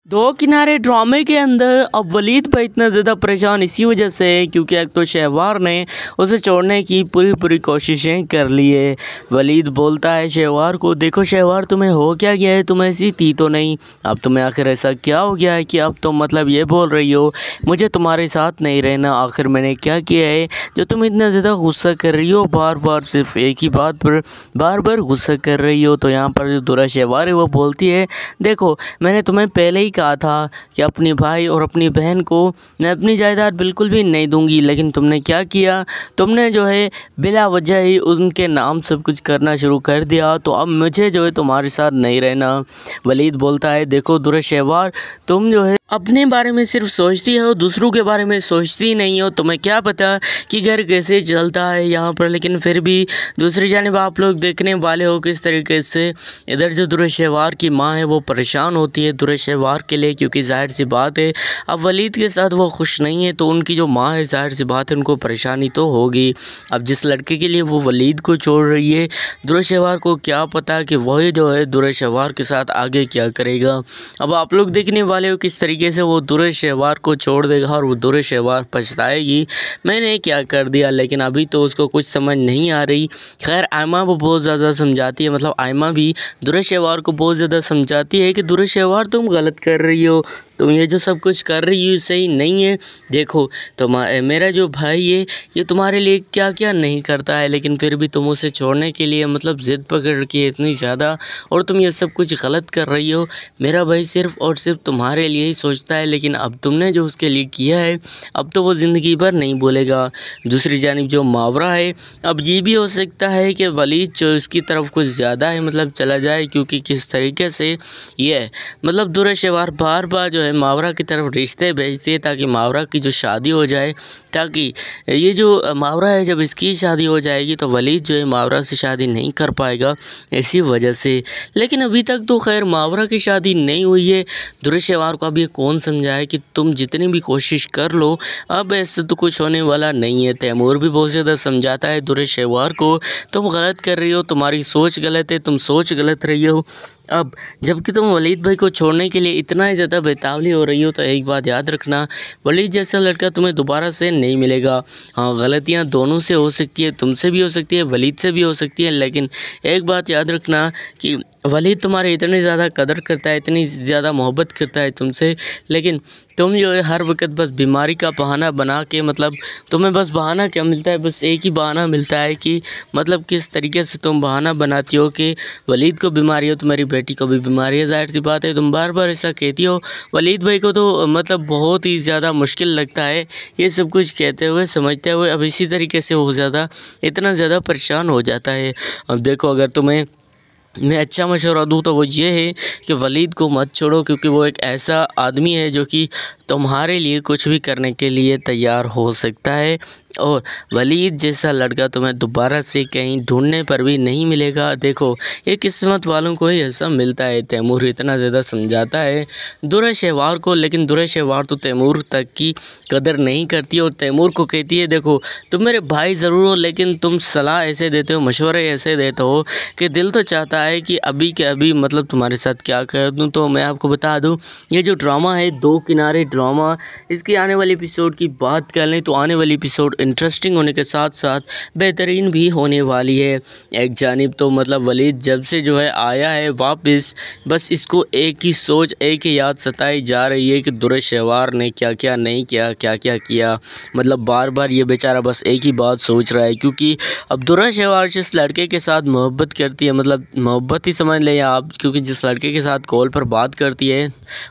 दो किनारे ड्रामे के अंदर अब वलीद पर इतना ज़्यादा परेशान इसी वजह से है क्योंकि एक तो शहवार ने उसे छोड़ने की पूरी कोशिशें कर ली है। वलीद बोलता है शहवार को, देखो शहवार तुम्हें हो क्या गया है, तुम ऐसी थी तो नहीं, अब तुम्हें आखिर ऐसा क्या हो गया है कि अब तुम मतलब ये बोल रही हो मुझे तुम्हारे साथ नहीं रहना। आखिर मैंने क्या किया है जो तुम इतना ज़्यादा गुस्सा कर रही हो, बार बार सिर्फ एक ही बात पर बार बार गुस्सा कर रही हो। तो यहाँ पर जो दूरा शहवार है वो बोलती है, देखो मैंने तुम्हें पहले ही कहा था कि अपने भाई और अपनी बहन को मैं अपनी जायदाद बिल्कुल भी नहीं दूंगी, लेकिन तुमने क्या किया, तुमने जो है बिला वजह ही उनके नाम सब कुछ करना शुरू कर दिया, तो अब मुझे जो है तुम्हारे साथ नहीं रहना। वलीद बोलता है, देखो दूरा शहवार तुम जो है अपने बारे में सिर्फ सोचती हो, दूसरों के बारे में सोचती नहीं हो। तुम्हें क्या पता कि घर कैसे चलता है यहाँ पर, लेकिन फिर भी दूसरी जानिब आप लोग देखने वाले हो किस तरीके से इधर जो दूरा शहवार की माँ है वो परेशान होती है दूरा शहवार के लिए, क्योंकि जाहिर सी बात है अब वलीद के साथ वो खुश नहीं है, तो उनकी जो माँ है जाहिर सी बात है उनको परेशानी तो होगी। अब जिस लड़के के लिए वो वलीद को छोड़ रही है, दूरा शहवार को क्या पता कि वही जो है दूरा शहवार के साथ आगे क्या करेगा। अब आप लोग देखने वाले हो किस तरीके से वो दूरा शहवार को छोड़ देगा और वो दूरा शहवार पछताएगी मैंने क्या कर दिया, लेकिन अभी तो उसको कुछ समझ नहीं आ रही। खैर आयमा वो बहुत ज़्यादा समझाती है, मतलब आयमा भी दूरा शहवार को बहुत ज़्यादा समझाती है कि दूरा शहवार तुम गलत कर रही हो, तुम ये जो सब कुछ कर रही हो सही नहीं है। देखो मेरा जो भाई है ये तुम्हारे लिए क्या क्या नहीं करता है, लेकिन फिर भी तुम उसे छोड़ने के लिए मतलब ज़िद पकड़ रखी है इतनी ज़्यादा, और तुम ये सब कुछ गलत कर रही हो। मेरा भाई सिर्फ और सिर्फ तुम्हारे लिए ही सोचता है, लेकिन अब तुमने जो उसके लिए किया है अब तो वो ज़िंदगी भर नहीं भूलेगा। दूसरी जानिब जो मावरा है, अब ये भी हो सकता है कि वलीद जो इसकी तरफ कुछ ज़्यादा है मतलब चला जाए, क्योंकि किस तरीके से ये मतलब दूरा शहवार बार बार जो है मावरा की तरफ रिश्ते भेजती है ताकि मावरा की जो शादी हो जाए, ताकि ये जो मावरा है जब इसकी शादी हो जाएगी तो वलीद जो है मावरा से शादी नहीं कर पाएगा इसी वजह से। लेकिन अभी तक तो खैर मावरा की शादी नहीं हुई है। दूरा शहवार को अब ये कौन समझाए कि तुम जितनी भी कोशिश कर लो अब ऐसे तो कुछ होने वाला नहीं है। तैमूर भी बहुत ज़्यादा समझाता है दूरा शहवार को, तुम गलत कर रही हो, तुम्हारी सोच गलत है, तुम सोच गलत रही हो। अब जबकि तुम वलीद भाई को छोड़ने के लिए इतना ही ज़्यादा बेतावली हो रही हो, तो एक बात याद रखना, वलीद जैसा लड़का तुम्हें दोबारा से नहीं मिलेगा। हाँ गलतियाँ दोनों से हो सकती है, तुमसे भी हो सकती है, वलीद से भी हो सकती है, लेकिन एक बात याद रखना कि वलीद तुम्हारे इतनी ज़्यादा कदर करता है, इतनी ज़्यादा मोहब्बत करता है तुमसे, लेकिन तुम जो है हर वक्त बस बीमारी का बहाना बना के मतलब तुम्हें बस बहाना क्या मिलता है, बस एक ही बहाना मिलता है कि मतलब किस तरीके से तुम बहाना बनाती हो कि वलीद को बीमारी हो, तुम्हारी बेटी को भी बीमारी है। जाहिर सी बात है तुम बार बार ऐसा कहती हो, वलीद भाई को तो मतलब बहुत ही ज़्यादा मुश्किल लगता है ये सब कुछ कहते हुए समझते हुए। अब इसी तरीके से वो ज़्यादा इतना ज़्यादा परेशान हो जाता है। अब देखो अगर तुम्हें मैं अच्छा मशवरा दूँ तो वो ये है कि वलीद को मत छोड़ो, क्योंकि वो एक ऐसा आदमी है जो कि तुम्हारे लिए कुछ भी करने के लिए तैयार हो सकता है, और वलीद जैसा लड़का तुम्हें दोबारा से कहीं ढूंढने पर भी नहीं मिलेगा। देखो ये किस्मत वालों को ही ऐसा मिलता है। तैमूर इतना ज़्यादा समझाता है दूरा शहवार को, लेकिन दूरा शहवार तो तैमूर तक की कदर नहीं करती और तैमूर को कहती है, देखो तुम मेरे भाई ज़रूर हो, लेकिन तुम सलाह ऐसे देते हो, मशवरे ऐसे देते हो कि दिल तो चाहता है कि अभी के अभी मतलब तुम्हारे साथ क्या कर दूँ। तो मैं आपको बता दूँ ये जो ड्रामा है दो किनारे ड्रामा, इसकी आने वाली एपिसोड की बात कर लें तो आने वाली एपिसोड इंटरेस्टिंग होने के साथ साथ बेहतरीन भी होने वाली है। एक जानिब तो मतलब वलीद जब से जो है आया है वापस, बस इसको एक ही सोच एक ही याद सताई जा रही है कि दूरा शहवार ने क्या क्या नहीं किया, क्या क्या किया, मतलब बार बार ये बेचारा बस एक ही बात सोच रहा है। क्योंकि अब दूरा शहवार जिस लड़के के साथ मोहब्बत करती है, मतलब मोहब्बत ही समझ लें आप, क्योंकि जिस लड़के के साथ कॉल पर बात करती है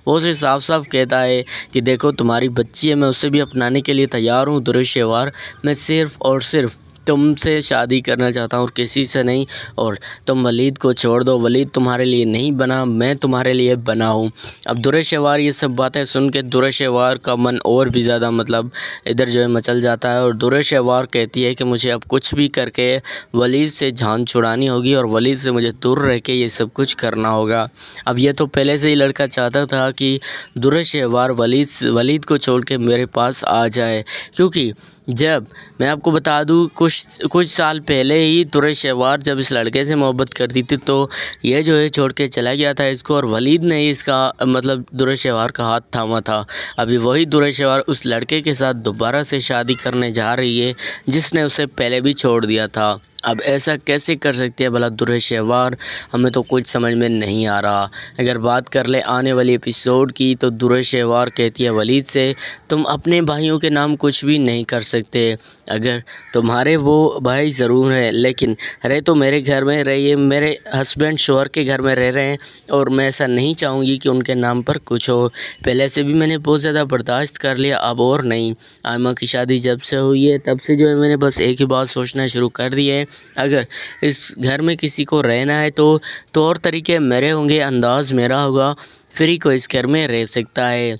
वो उसे साफ साफ कहता है कि देखो तुम्हारी बच्ची है, मैं उसे भी अपनाने के लिए तैयार हूँ दूरा शहवार, मैं सिर्फ़ और सिर्फ तुमसे शादी करना चाहता हूँ और किसी से नहीं, और तुम वलीद को छोड़ दो, वलीद तुम्हारे लिए नहीं बना, मैं तुम्हारे लिए बना हूँ। अब दूरा शहवार ये सब बातें सुन के दूरा शहवार का मन और भी ज़्यादा मतलब इधर जो है मचल जाता है, और दूरा शहवार कहती है कि मुझे अब कुछ भी करके वलीद से जान छुड़ानी होगी और वलीद से मुझे दूर रह के ये सब कुछ करना होगा। अब ये तो पहले से ही लड़का चाहता था कि दूरा शहवार वलीद को छोड़ के मेरे पास आ जाए, क्योंकि जब मैं आपको बता दूं कुछ साल पहले ही तुरैश शेवार जब इस लड़के से मोहब्बत करती थी तो ये जो है छोड़ के चला गया था इसको, और वलीद ने ही इसका मतलब तुरैश शेवार का हाथ थामा था। अभी वही तुरैश शेवार उस लड़के के साथ दोबारा से शादी करने जा रही है जिसने उसे पहले भी छोड़ दिया था। अब ऐसा कैसे कर सकती है भला तुरैश शेवार, हमें तो कुछ समझ में नहीं आ रहा। अगर बात कर ले आने वाली एपिसोड की तो तुरैश शेवार कहती है वलीद से, तुम अपने भाइयों के नाम कुछ भी नहीं कर सकते। अगर तुम्हारे वो भाई ज़रूर है लेकिन रहे तो मेरे घर में रहिए, मेरे हस्बैंड शोहर के घर में रह रहे हैं और मैं ऐसा नहीं चाहूँगी कि उनके नाम पर कुछ हो। पहले से भी मैंने बहुत ज़्यादा बर्दाश्त कर लिया, अब और नहीं। आयमा की शादी जब से हुई है तब से जो है मैंने बस एक ही बात सोचना शुरू कर दी है, अगर इस घर में किसी को रहना है तो तौर तरीके मेरे होंगे, अंदाज़ मेरा होगा, फिर ही कोई इस घर में रह सकता है।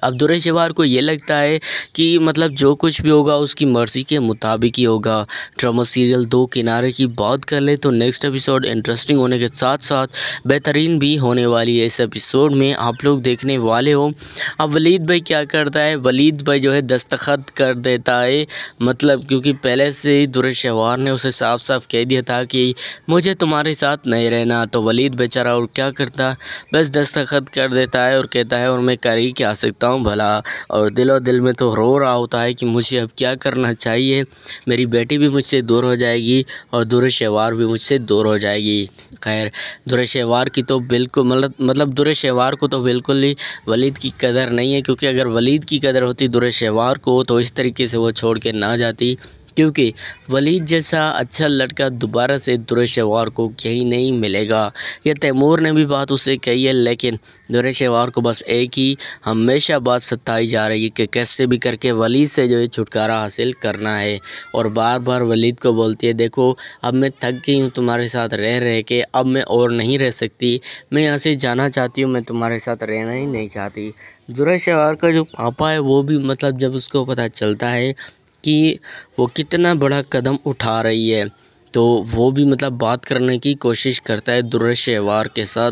अब तुरैश शेवार को ये लगता है कि मतलब जो कुछ भी होगा उसकी मर्ज़ी के मुताबिक ही होगा। ड्रामा सीरियल दो किनारे की बात कर ले तो नेक्स्ट एपिसोड इंटरेस्टिंग होने के साथ साथ बेहतरीन भी होने वाली है। इस एपिसोड में आप लोग देखने वाले हो। अब वलीद भाई क्या करता है, वलीद भाई जो है दस्तखत कर देता है, मतलब क्योंकि पहले से ही तुरैश शेवार ने उसे साफ साफ कह दिया था कि मुझे तुम्हारे साथ नहीं रहना। तो वलीद बेचारा और क्या करता, बस दस्तखत कर देता है और कहता है और मैं कर ही क्या सकता हूँ भला, और दिल में तो रो रहा होता है कि मुझे अब क्या करना चाहिए, मेरी बेटी भी मुझसे दूर हो जाएगी और तुरैश शेवार भी मुझसे दूर हो जाएगी। खैर तुरैश शेवार की तो बिल्कुल मतलब तुरैश शेवार को तो बिल्कुल ही वलीद की कदर नहीं है, क्योंकि अगर वलीद की कदर होती तुरैश शेवार को तो इस तरीके से वो छोड़ के ना जाती, क्योंकि वलीद जैसा अच्छा लड़का दोबारा से तुरैश शेवार को कहीं नहीं मिलेगा। यह तैमूर ने भी बात उसे कही है, लेकिन तुरैश शेवार को बस एक ही हमेशा बात सताई जा रही है कि कैसे भी करके वलीद से जो है छुटकारा हासिल करना है, और बार बार वलीद को बोलती है देखो अब मैं थक गई हूँ तुम्हारे साथ रह के, अब मैं और नहीं रह सकती, मैं यहाँ से जाना चाहती हूँ, मैं तुम्हारे साथ रहना ही नहीं चाहती। तुरैश शेवार का जो पापा है वो भी मतलब जब उसको पता चलता है कि वो कितना बड़ा कदम उठा रही है तो वो भी मतलब बात करने की कोशिश करता है, तुरैश शेवार के साथ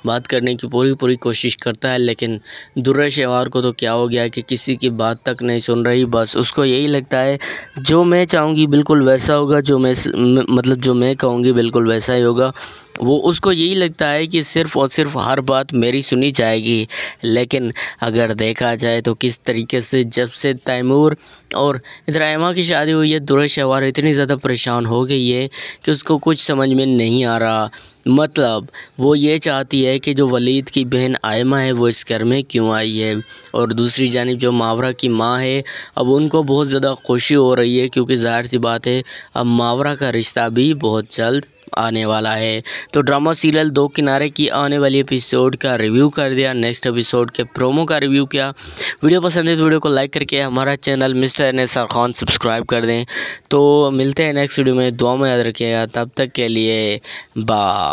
बात करने की पूरी कोशिश करता है। लेकिन तुरैश शेवार को तो क्या हो गया कि किसी की बात तक नहीं सुन रही, बस उसको यही लगता है जो मैं चाहूँगी बिल्कुल वैसा होगा, जो मैं कहूँगी बिल्कुल वैसा ही होगा। वो उसको यही लगता है कि सिर्फ़ और सिर्फ हर बात मेरी सुनी जाएगी। लेकिन अगर देखा जाए तो किस तरीके से जब से तैमूर और इधर आयमा की शादी हुई है तुरैश शेवार इतनी ज़्यादा परेशान हो गई है कि उसको कुछ समझ में नहीं आ रहा। मतलब वो ये चाहती है कि जो वलीद की बहन आयमा है वो इस घर में क्यों आई है, और दूसरी जानिब जो मावरा की माँ है अब उनको बहुत ज़्यादा खुशी हो रही है, क्योंकि ज़ाहिर सी बात है अब मावरा का रिश्ता भी बहुत जल्द आने वाला है। तो ड्रामा सीरियल दो किनारे की आने वाली एपिसोड का रिव्यू कर दिया, नेक्स्ट एपिसोड के प्रोमो का रिव्यू किया। वीडियो पसंद है तो वीडियो को लाइक करके हमारा channel mister Nisar Khan subscribe कर दें। तो मिलते हैं नेक्स्ट वीडियो में, दुआ में याद रखिएगा, तब तक के लिए बाय।